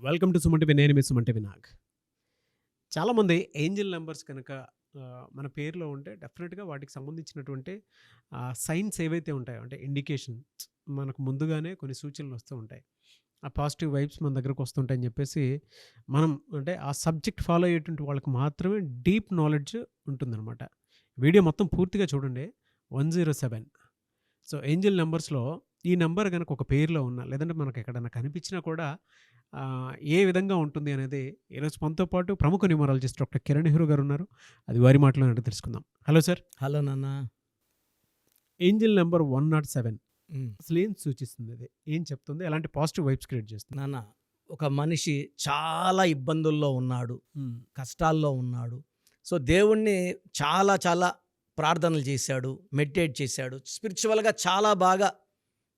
Welcome to Suman TV. నేను మీ Suman TV Nag. చాలామంది Angel numbers కనుక మన పేరులో ఉంటే డెఫినెట్‌గా వాటికి సంబంధించినటువంటి సైన్స్ ఏవైతే ఉంటాయో అంటే ఇండికేషన్స్ మనకు ముందుగానే కొన్ని సూచనలు వస్తూ ఉంటాయి. ఆ పాజిటివ్ వైబ్స్ మన దగ్గరకు వస్తుంటాయని చెప్పేసి మనం అంటే ఆ సబ్జెక్ట్ ఫాలో అయ్యేటువంటి వాళ్ళకి మాత్రమే డీప్ నాలెడ్జ్ ఉంటుందనమాట. వీడియో మొత్తం పూర్తిగా చూడండి. 107 సో ఏంజెల్ నంబర్స్‌లో ఈ నంబర్ గనక ఒక పేరులో ఉన్నా లేదంటే మనకు ఎక్కడన్నా కనిపించినా కూడా ఏ విధంగా ఉంటుంది అనేది ఈరోజు మనతో పాటు ప్రముఖ న్యూమరాలజిస్ట్ డాక్టర్ కిరణ్ నెహ్రూ గారు ఉన్నారు. అది వారి మాటలోనే అడిగి తెలుసుకుందాం. Hello sir. హలో నాన్న. ఏంజెల్ నంబర్ 107 హ్మ్. అసలు ఏం సూచిస్తుంది? అది ఏం చెప్తుంది? ఎలాంటి పాజిటివ్ వైబ్స్ క్రియేట్ చేస్తుంది? నాన్న, ఒక మనిషి చాలా ఇబ్బందుల్లో ఉన్నాడు, కష్టాల్లో ఉన్నాడు. సో దేవుణ్ణి చాలా చాలా ప్రార్థనలు చేశాడు, మెడిటేట్ చేశాడు, స్పిరిచువల్గా చాలా బాగా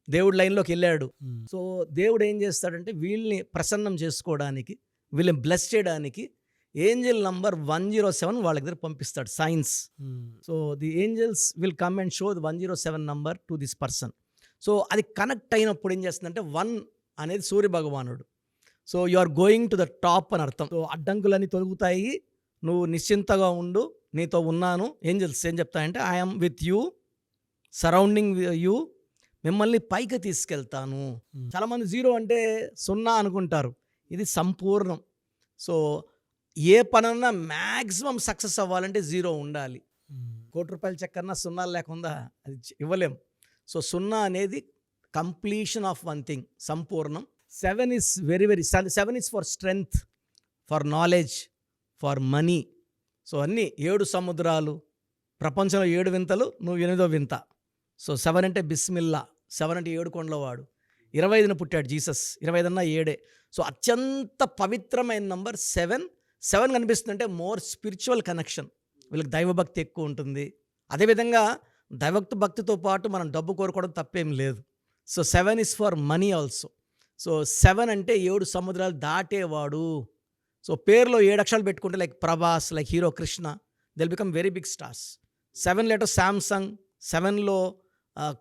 దేవుడి లైన్లోకి వెళ్ళాడు. సో దేవుడు ఏం చేస్తాడంటే వీళ్ళని ప్రసన్నం చేసుకోవడానికి, వీళ్ళని బ్లెస్ చేయడానికి ఏంజెల్ నంబర్ 107 వాళ్ళ దగ్గర పంపిస్తాడు. Signs. So the angels will come and show the 107 number to this person. So అది కనెక్ట్ అయినప్పుడు ఏం చేస్తుందంటే 1 అనేది సూర్య భగవానుడు. So you are going to the top అని అర్థం. సో అడ్డంకులన్నీ తొలగుతాయి, నువ్వు నిశ్చింతగా ఉండు, నీతో ఉన్నాను. ఏంజల్స్ ఏం చెప్తాయంటే I'm with you, surrounding you, మిమ్మల్ని పైకి తీసుకెళ్తాను. చాలామంది 0 అంటే 0 అనుకుంటారు. ఇది సంపూర్ణం. సో ఏ పనన్నా మ్యాక్సిమం సక్సెస్ అవ్వాలంటే 0 ఉండాలి. ₹1,00,00,000 చెక్కన్నా 0 లేకుండా అది ఇవ్వలేం. సో 0 అనేది కంప్లీషన్ ఆఫ్ వన్ థింగ్, సంపూర్ణం. 7 is very 7 is for strength, for knowledge, for money. So అన్నీ 7 సముద్రాలు, ప్రపంచంలో 7 వింతలు, నువ్వు 8వ వింత. సో 7 అంటే బిస్మిల్లా, 7 అంటే 7 కొండలవాడు. 25న పుట్టాడు జీసస్, 25 అన్నా 7. సో అత్యంత పవిత్రమైన నంబర్ 7. 7 కనిపిస్తుందంటే మోర్ స్పిరిచువల్ కనెక్షన్, వీళ్ళకి దైవభక్తి ఎక్కువ ఉంటుంది. అదేవిధంగా భక్తితో పాటు మనం డబ్బు కోరుకోవడం తప్పేం లేదు. So 7 is for money also. So 7 అంటే 7 సముద్రాలు దాటేవాడు. సో పేరులో 7 అక్షరాలు పెట్టుకుంటే like Prabhas, like hero Krishna, దిల్ become very big stars. 7 letter Samsung, 7లో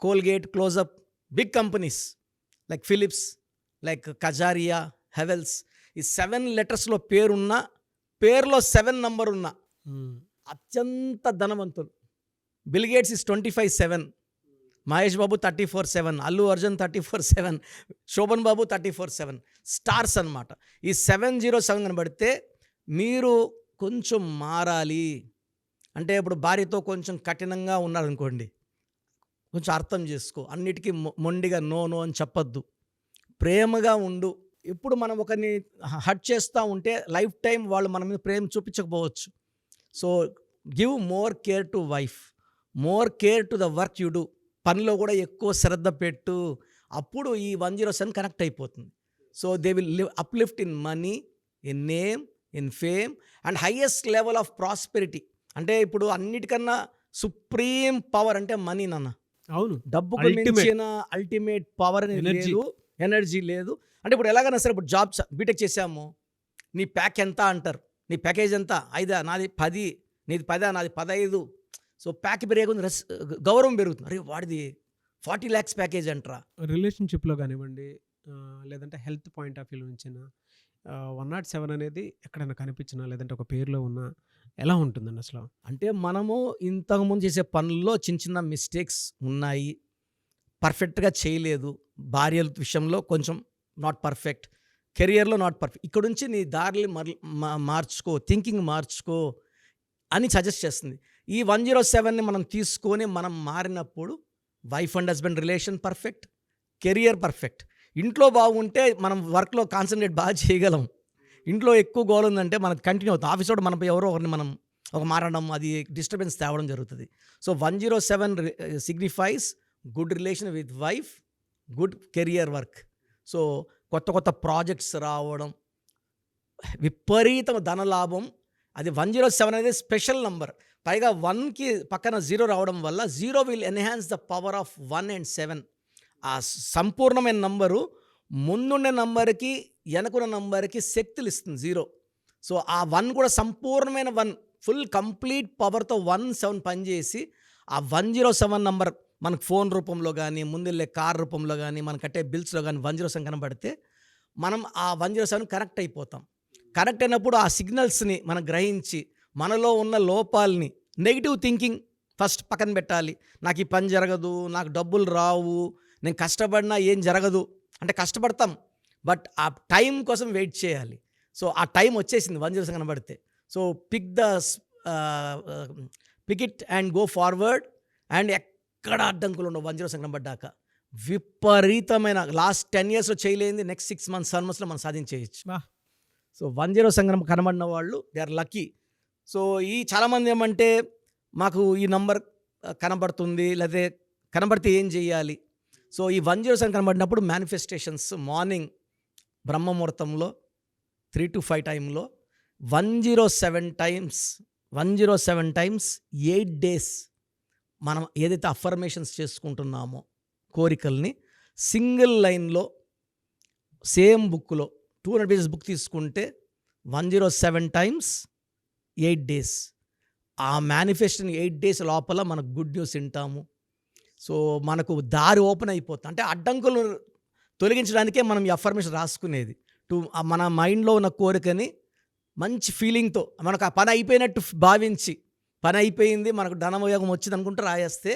Colgate, Closeup, big companies like Philips, like Kajaria, Havells. ఈ 7 లెటర్స్లో పేరున్న, పేరులో 7 నంబర్ ఉన్న అత్యంత ధనవంతులు. Bill Gates is 25/7, Mahesh Babu 34/7, Allu Arjun 34/7, Sobhan Babu 34/7. Stars అనమాట. ఈ 707 కనబడితే మీరు కొంచెం మారాలి అంటే, ఇప్పుడు భార్యతో కొంచెం కఠినంగా ఉన్నారనుకోండి, కొంచెం అర్థం చేసుకో. అన్నిటికీ మొండిగా నో నో అని చెప్పొద్దు, ప్రేమగా ఉండు. ఇప్పుడు మనం ఒకరిని హర్ట్ చేస్తూ ఉంటే లైఫ్ టైం వాళ్ళు మన మీద ప్రేమ చూపించకపోవచ్చు. So give more care to wife, more care to the work you do. పనిలో కూడా ఎక్కువ శ్రద్ధ పెట్టు. అప్పుడు ఈ 107 కనెక్ట్ అయిపోతుంది. So they will uplift in money, in name, in fame and highest level of prosperity. అంటే ఇప్పుడు అన్నిటికన్నా సుప్రీం పవర్ అంటే మనీ నాన్న. అవును, డబ్బుకు మించిన అల్టిమేట్ పవర్ అనేది లేదు, ఎనర్జీ లేదు. అంటే ఇప్పుడు ఎలాగైనా సరే, ఇప్పుడు జాబ్ బీటెక్ చేసాము, నీ ప్యాక్ ఎంత అంటారు, నీ ప్యాకేజ్ ఎంత, 5, నాది 10, నీది 10, నాది 15. సో ప్యాక్ పెరిగే గౌరవం పెరుగుతుంది. అరే వాడిది 40 lakhs ప్యాకేజ్ అంటారా. రిలేషన్షిప్లో కానివ్వండి, లేదంటే హెల్త్ పాయింట్ ఆఫ్ వ్యూ నుంచి 107 అనేది ఎక్కడైనా కనిపించినా లేదంటే ఒక పేరులో ఉన్న ఎలా ఉంటుందండి అసలు? అంటే మనము ఇంతకుముందు చేసే పనుల్లో చిన్న చిన్న మిస్టేక్స్ ఉన్నాయి, పర్ఫెక్ట్గా చేయలేదు. భార్యల విషయంలో కొంచెం నాట్ పర్ఫెక్ట్, కెరియర్లో నాట్ పర్ఫెక్ట్. ఇక్కడ నుంచి నీ దారిని మార్చుకో, థింకింగ్ మార్చుకో అని సజెస్ట్ చేస్తుంది. ఈ 107ని మనం తీసుకొని మనం మారినప్పుడు wife and husband relation perfect, career perfect. ఇంట్లో బాగుంటే మనం వర్క్లో కాన్సన్ట్రేట్ బాగా చేయగలం. ఇంట్లో ఎక్కువ గోల్ ఉందంటే మనకు కంటిన్యూ అవుతుంది. ఆఫీస్లో మనపై ఎవరో ఒకరిని మనం ఒక మారడం, అది డిస్టర్బెన్స్ తేవడం జరుగుతుంది. So 107 signifies good relation with wife, good career work. So కొత్త కొత్త ప్రాజెక్ట్స్ రావడం, విపరీతం ధనలాభం. అది 107 అనేది స్పెషల్ నంబర్. పైగా 1కి పక్కన 0 రావడం వల్ల 0 will enhance the power of 1 and 7. ఆ సంపూర్ణమైన నంబరు ముందుండే నంబర్కి వెనకున్న నంబర్కి శక్తులు ఇస్తుంది 0. సో ఆ 1 కూడా సంపూర్ణమైన 1, ఫుల్ కంప్లీట్ పవర్తో 17 పనిచేసి ఆ 107 నంబర్ మనకు ఫోన్ రూపంలో కానీ, ముందెళ్ళే కార్ రూపంలో కానీ, మనం కట్టే బిల్స్లో కానీ 107 కనబడితే మనం ఆ 107 కనెక్ట్ అయిపోతాం. కనెక్ట్ అయినప్పుడు ఆ సిగ్నల్స్ని మనం గ్రహించి మనలో ఉన్న లోపాలని, నెగిటివ్ థింకింగ్ ఫస్ట్ పక్కన పెట్టాలి. నాకు ఈ పని జరగదు, నాకు డబ్బులు రావు, నేను కష్టపడినా ఏం జరగదు అంటే కష్టపడతాం, బట్ ఆ టైం కోసం వెయిట్ చేయాలి. సో ఆ టైం వచ్చేసింది 107 కనబడితే. So pick it and go forward. And ఎక్కడ అడ్డంకులు ఉండవు 107 కనబడ్డాక. విపరీతమైన లాస్ట్ 10 yearsలో చేయలేంది నెక్స్ట్ 6 months 7 monthsలో మనం సాధించేయచ్చు. సో 107 కనబడిన వాళ్ళు దే ఆర్ లక్కీ. సో ఈ చాలామంది ఏమంటే మాకు ఈ నంబర్ కనబడుతుంది, లేకపోతే కనబడితే ఏం చేయాలి? సో ఈ 107 కనబడినప్పుడు మేనిఫెస్టేషన్స్ మార్నింగ్ బ్రహ్మముహూర్తంలో 3 to 5 టైంలో 107 టైమ్స్ 8 days మనం ఏదైతే అఫర్మేషన్స్ చేసుకుంటున్నామో కోరికల్ని సింగిల్ లైన్లో సేమ్ బుక్లో 200 pages బుక్ తీసుకుంటే 107 టైమ్స్ 8 days ఆ మేనిఫెస్టేషన్ 8 days లోపల మనకు గుడ్ న్యూస్ వింటాము. సో మనకు దారి ఓపెన్ అయిపోతుంది. అంటే అడ్డంకులు తొలగించడానికే మనం ఈ అఫర్మేషన్ రాసుకునేది. మన మైండ్లో ఉన్న కోరికని మంచి ఫీలింగ్తో మనకు ఆ పని అయిపోయినట్టు భావించి, పని అయిపోయింది మనకు ధనయోగం వచ్చింది అనుకుంటూ రాయేస్తే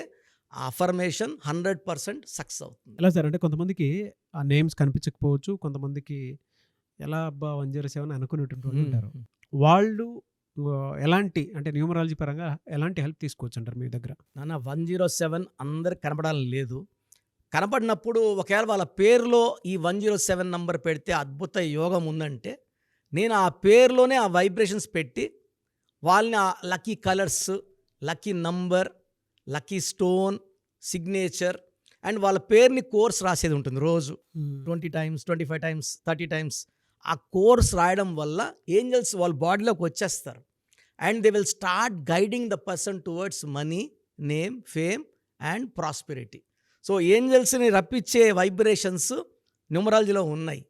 ఆ అఫర్మేషన్ 100% సక్సెస్ అవుతుంది. ఎలా సార్ అంటే కొంతమందికి ఆ నేమ్స్ కనిపించకపోవచ్చు, కొంతమందికి ఎలా అబ్బా 107 అనుకునేటువంటి వాళ్ళు ఉంటారు. వాళ్ళు ఎలాంటి అంటే న్యూమరాలజీ పరంగా ఎలాంటి హెల్ప్ తీసుకోవచ్చు అంటారు మీ దగ్గర? నాన్న 107 అందరికి కనపడాలని లేదు. కనపడినప్పుడు ఒకవేళ వాళ్ళ పేరులో ఈ 107 నంబర్ పెడితే అద్భుత యోగం ఉందంటే నేను ఆ పేరులోనే ఆ వైబ్రేషన్స్ పెట్టి వాళ్ళని ఆ lucky colours, lucky number, lucky stone, signature and వాళ్ళ పేరుని కోర్స్ రాసేది ఉంటుంది రోజు 20 times, 25 times, 30 times. ఆ కోర్స్ రాయడం వల్ల ఏంజల్స్ వాళ్ళ బాడీలోకి వచ్చేస్తారు and they will start guiding the person towards money, name, fame and prosperity. So ఏంజల్స్ని రప్పించే వైబ్రేషన్స్ న్యూమరాలజీలో ఉన్నాయి.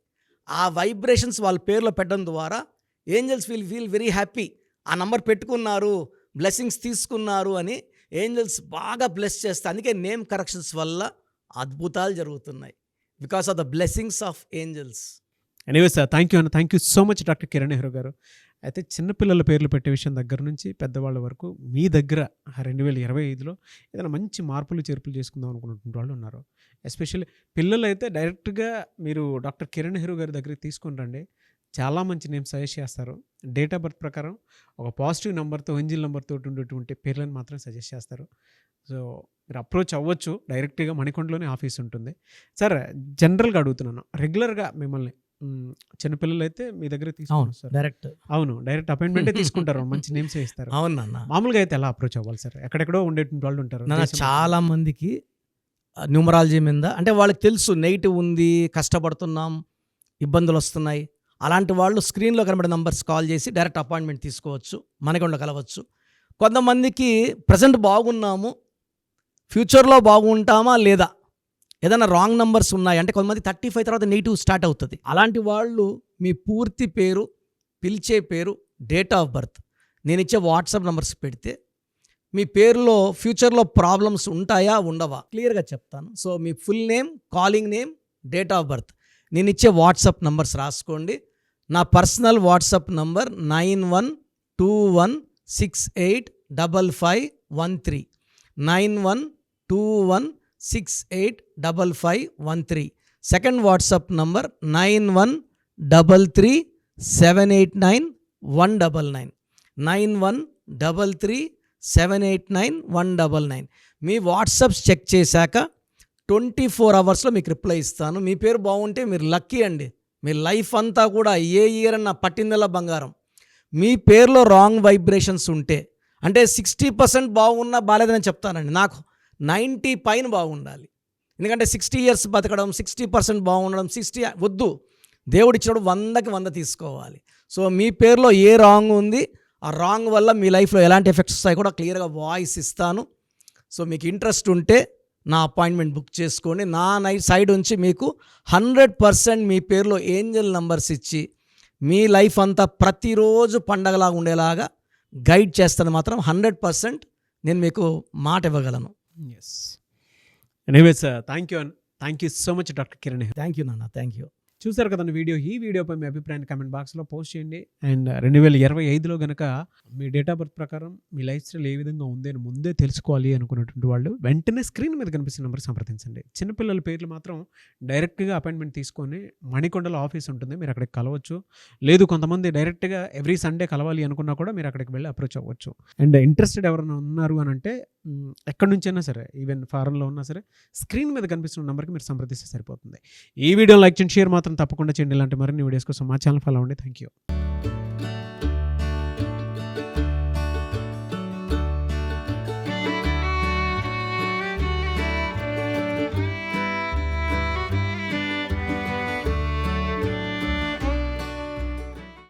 ఆ వైబ్రేషన్స్ వాళ్ళ పేరులో పెట్టడం ద్వారా ఏంజల్స్ ఫీల్ వెరీ హ్యాపీ. ఆ నంబర్ పెట్టుకున్నారు, బ్లెస్సింగ్స్ తీసుకున్నారు అని ఏంజల్స్ బాగా బ్లెస్ చేస్తారు. అందుకే నేమ్ కరెక్షన్స్ వల్ల అద్భుతాలు జరుగుతున్నాయి because of the blessings of angels. Anyway sir, thank you so much doctor Kiran Nehru గారు. అయితే చిన్నపిల్లల పేర్లు పెట్టే విషయం దగ్గర నుంచి పెద్దవాళ్ళ వరకు మీ దగ్గర 2025లో ఏదైనా మంచి మార్పులు చేర్పులు చేసుకుందాం అనుకున్నటువంటి వాళ్ళు ఉన్నారు. ఎస్పెషల్లీ పిల్లలు అయితే డైరెక్ట్గా మీరు డాక్టర్ కిరణ్ నెహ్రూ గారి దగ్గరికి తీసుకొని రండి. చాలా మంచి నేమ్ సజెస్ట్ చేస్తారు. డేట్ ఆఫ్ బర్త్ ప్రకారం ఒక పాజిటివ్ నెంబర్తో, ఏంజిల్ నెంబర్తో ఉండేటువంటి పేర్లను మాత్రం సజెస్ట్ చేస్తారు. సో మీరు అప్రోచ్ అవ్వచ్చు. డైరెక్ట్గా మణికొండలోనే ఆఫీస్ ఉంటుంది. సార్ జనరల్గా అడుగుతున్నాను, రెగ్యులర్గా మిమ్మల్ని చిన్నపిల్లలు అయితే మీ దగ్గర తీసుకుంటారు సార్? డైరెక్ట్ అపాయింట్మెంటే తీసుకుంటారు, మంచి నేమ్స్ ఇస్తారు. అవును నాన్న. మామూలుగా అయితే ఎలా అప్రోచ్ అవ్వాలి సార్? ఎక్కడెక్కడో ఉండేటువంటి వాళ్ళు ఉంటారు. చాలా మందికి న్యూమరాలజీ మీద అంటే వాళ్ళకి తెలుసు నెగిటివ్ ఉంది, కష్టపడుతున్నాం, ఇబ్బందులు వస్తున్నాయి. అలాంటి వాళ్ళు స్క్రీన్లో కనబడే నంబర్స్ కాల్ చేసి డైరెక్ట్ అపాయింట్మెంట్ తీసుకోవచ్చు, మనకొండ కలవచ్చు. కొంతమందికి ప్రజెంట్ బాగున్నాము, ఫ్యూచర్లో బాగుంటామా లేదా, ఏదైనా రాంగ్ నంబర్స్ ఉన్నాయి అంటే కొంతమంది 35 తర్వాత నెగిటివ్ స్టార్ట్ అవుతుంది. అలాంటి వాళ్ళు మీ పూర్తి పేరు, పిలిచే పేరు, డేట్ ఆఫ్ బర్త్, నేను ఇచ్చే వాట్సాప్ నంబర్స్ పెడితే మీ పేరులో ఫ్యూచర్లో ప్రాబ్లమ్స్ ఉంటాయా ఉండవా క్లియర్గా చెప్తాను. So me full name, calling name, date of birth, నేను ఇచ్చే వాట్సాప్ నంబర్స్ రాసుకోండి. నా personal WhatsApp number 9121685513 9121685513. Second WhatsApp number 9133789199 9133789199. మీ వాట్సాప్స్ చెక్ చేశాక 24 hours మీకు రిప్లై ఇస్తాను. మీ పేరు బాగుంటే మీరు లక్కీ అండి. మీ లైఫ్ అంతా కూడా ఏ ఇయర్ అన్న పట్టిందల్లా బంగారం. మీ పేరులో రాంగ్ వైబ్రేషన్స్ ఉంటే అంటే 60% బాగున్నా బాగాలేదని చెప్తానండి. నాకు 90 పైన బాగుండాలి. ఎందుకంటే 60 years బతకడం, 60% బాగుండడం, 60 వద్దు. దేవుడు ఇచ్చినప్పుడు 100కి 100 తీసుకోవాలి. సో మీ పేరులో ఏ రాంగ్ ఉంది, ఆ రాంగ్ వల్ల మీ లైఫ్లో ఎలాంటి ఎఫెక్ట్స్ వస్తాయి కూడా క్లియర్గా వాయిస్ ఇస్తాను. సో మీకు ఇంట్రెస్ట్ ఉంటే నా అపాయింట్మెంట్ బుక్ చేసుకోండి. నా సైడ్ నుంచి మీకు 100% మీ పేరులో ఏంజల్ నంబర్స్ ఇచ్చి మీ లైఫ్ అంతా ప్రతిరోజు పండగలాగా ఉండేలాగా గైడ్ చేస్తాను. మాత్రం 100% నేను మీకు మాట ఇవ్వగలను. Anyways thank you so much doctor Kiran. Thank you నాన్న, థ్యాంక్ యూ. చూసారు కదండి వీడియో. ఈ వీడియోపై మీ అభిప్రాయాన్ని కామెంట్ బాక్స్లో పోస్ట్ చేయండి. అండ్ 2025లో గనక మీ డేట్ ఆఫ్ బర్త్ ప్రకారం మీ లైఫ్ స్టైల్ ఏ విధంగా ఉంది అని ముందే తెలుసుకోవాలి అనుకున్నటువంటి వాళ్ళు వెంటనే స్క్రీన్ మీద కనిపిస్తున్న నెంబర్కి సంప్రదించండి. చిన్నపిల్లల పేర్లు మాత్రం డైరెక్ట్గా అపాయింట్మెంట్ తీసుకొని మణికొండలో ఆఫీస్ ఉంటుంది, మీరు అక్కడికి కలవచ్చు. లేదు కొంతమంది డైరెక్ట్గా ఎవ్రీ సండే కలవాలి అనుకున్నా కూడా మీరు అక్కడికి వెళ్ళి అప్రోచ్ అవ్వచ్చు. అండ్ ఇంట్రెస్టెడ్ ఎవరైనా ఉన్నారు అని అంటే ఎక్కడి నుంచైనా సరే, ఈవెన్ ఫారెన్లో ఉన్నా సరే, స్క్రీన్ మీద కనిపిస్తున్న నెంబర్కి మీరు సంప్రదిస్తే సరిపోతుంది. ఈ వీడియో లైక్ చేయండి, షేర్ మాత్రం తప్పకుండా చేయండి. ఇలాంటి మరిన్ని వీడియోస్ కోసం మా ఛానల్ ఫాలో అవ్వండి. Thank you.